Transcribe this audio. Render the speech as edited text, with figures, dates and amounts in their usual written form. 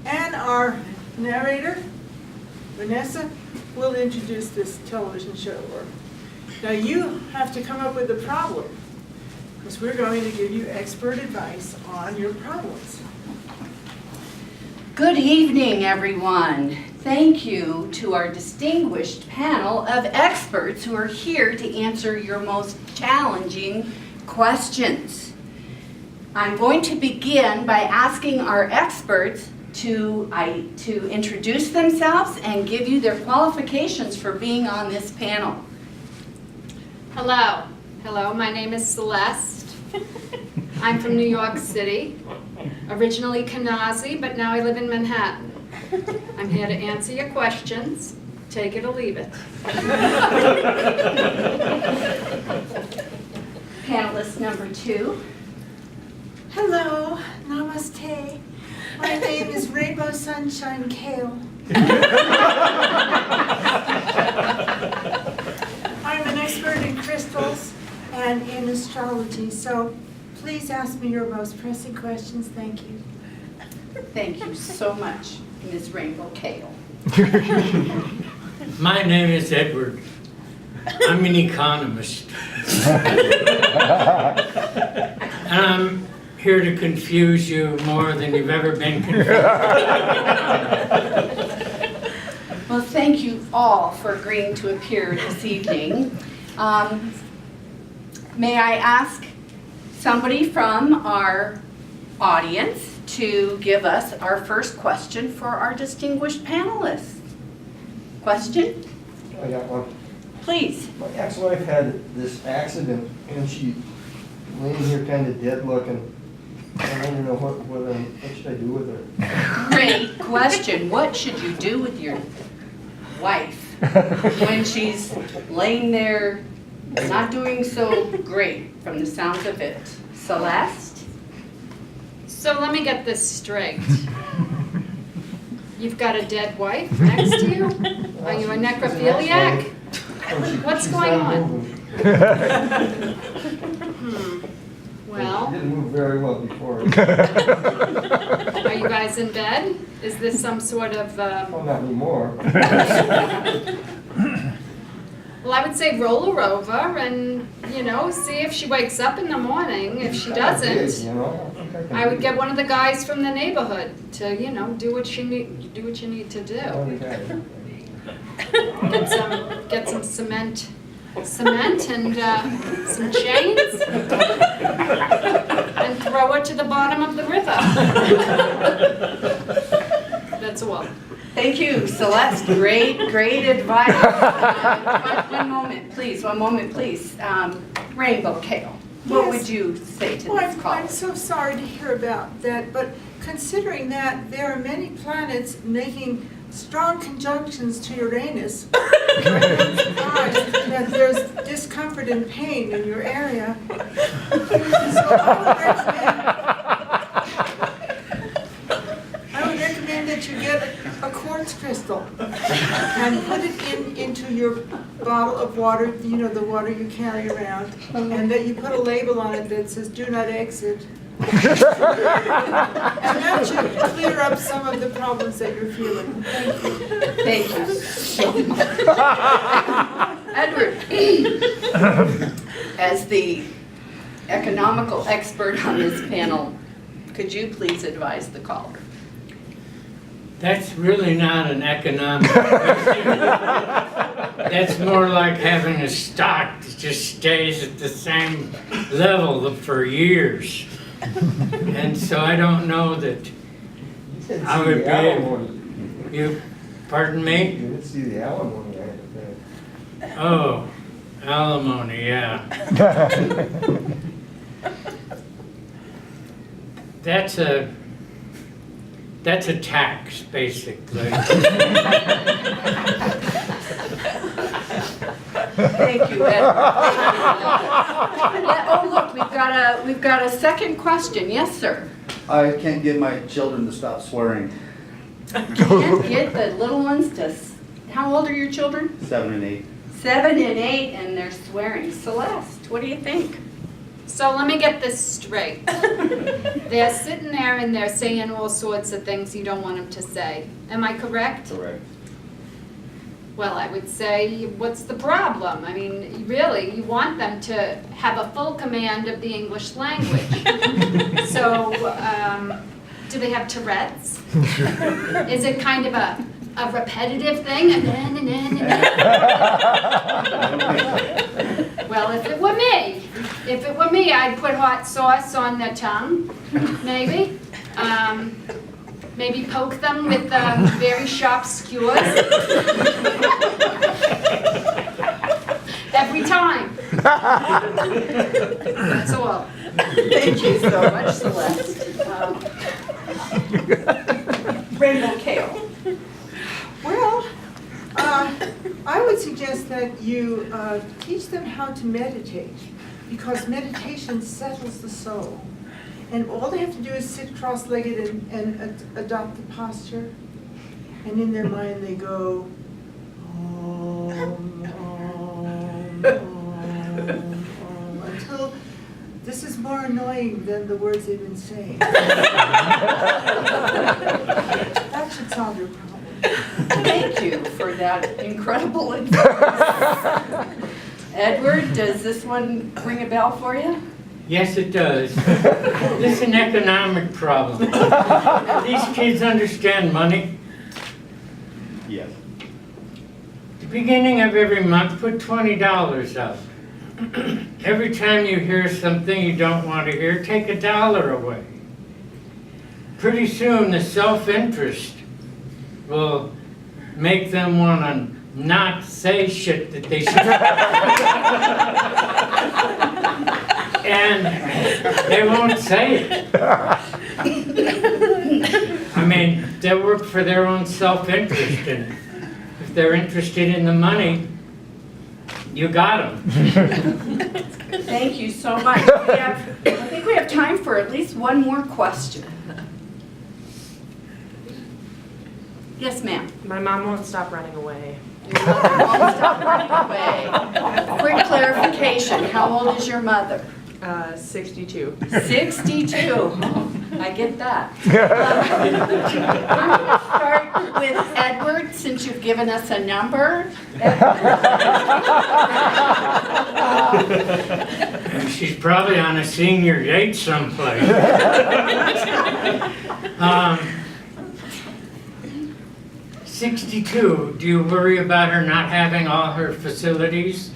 And our narrator, Vanessa, will introduce this television show. Now you have to come up with a problem, because we're going to give you expert advice on your problems. Good evening, everyone. Thank you to our distinguished panel of experts who are here to answer your most challenging questions. I'm going to begin by asking our experts to introduce themselves and give you their qualifications for being on this panel. Hello. Hello, my name is Celeste. I'm from New York City, originally Canarsie, but now I live in Manhattan. I'm here to answer your questions. Take it or leave it. Panelist number 2. Hello, namaste. My name is Rainbow Sunshine Kale. I'm an expert in crystals and in astrology, so please ask me your most pressing questions. Thank you. Thank you so much, Ms. Rainbow Kale. My name is Edward. I'm an economist. And I'm here to confuse you more than you've ever been confused. Well, thank you all for agreeing to appear this evening. May I ask somebody from our audience to give us our first question for our distinguished panelists? Question? I got one. Please. My ex-wife had this accident and she laying here kind of dead looking. I don't know what should I do with her? Great question. What should you do with your wife when she's laying there not doing so great from the sounds of it? Celeste? So let me get this straight. You've got a dead wife next to you? Are you a necrophiliac? What's going on? Well, She didn't move very well before. are you guys in bed? Is this some sort of... Well, not anymore. Well, I would say roll her over and, see if she wakes up in the morning. If she doesn't, I would get one of the guys from the neighborhood to, do what you need to do. Get some cement and some chains and throw her to the bottom of the river. That's all. Thank you, Celeste. Great advice. One moment, please. Rainbow Kale, what would you say to this call? I'm so sorry to hear about that, but considering that there are many planets making strong conjunctions to Uranus, I'm surprised that there's discomfort and pain in your area. So I would recommend that you get a quartz crystal and put it into your bottle of water, the water you carry around, and that you put a label on it that says, "Do not exit." And that should clear up some of the problems that you're feeling. Thank you. Thank you so much. Edward, as the economical expert on this panel, could you please advise the caller? That's really not an economic question. That's more like having a stock that just stays at the same level for years. And so I don't know that I would be able. You, pardon me? You didn't see the alimony, I think. Oh, alimony, yeah. That's a tax, basically. Thank you, Edward. Oh, look, we've got a second question. Yes, sir. I can't get my children to stop swearing. Can't get the little ones to. How old are your children? 7 and 8. 7 and 8, and they're swearing. Celeste, what do you think? So let me get this straight. They're sitting there and they're saying all sorts of things you don't want them to say. Am I correct? Correct. Well, I would say, what's the problem? I mean, really, you want them to have a full command of the English language. So, do they have Tourette's? Is it kind of a repetitive thing? Well, if it were me, I'd put hot sauce on their tongue, maybe. Maybe poke them with very sharp skewers. Every time. That's all. Thank you so much, Celeste. Rainbow Kale. Well, I would suggest that you teach them how to meditate, because meditation settles the soul. And all they have to do is sit cross-legged and adopt the posture. And in their mind they go, Om, Om, Om, Om, until this is more annoying than the words they've been saying. That should solve your problem. Thank you for that incredible advice. Edward, does this one ring a bell for you? Yes, it does. This is an economic problem. These kids understand money. Yes. At the beginning of every month, put $20 up. Every time you hear something you don't want to hear, take $1 away. Pretty soon, the self-interest will make them want to not say shit that they should. And they won't say it. I mean, they work for their own self-interest, and if they're interested in the money, you got them. Thank you so much. I think we have time for at least one more question. Yes, ma'am. My mom won't stop running away. Your mother won't stop running away. Quick clarification, how old is your mother? 62. 62. I get that. I'm going to start with Edward, since you've given us a number. She's probably on a senior date someplace. 62, do you worry about her not having all her facilities?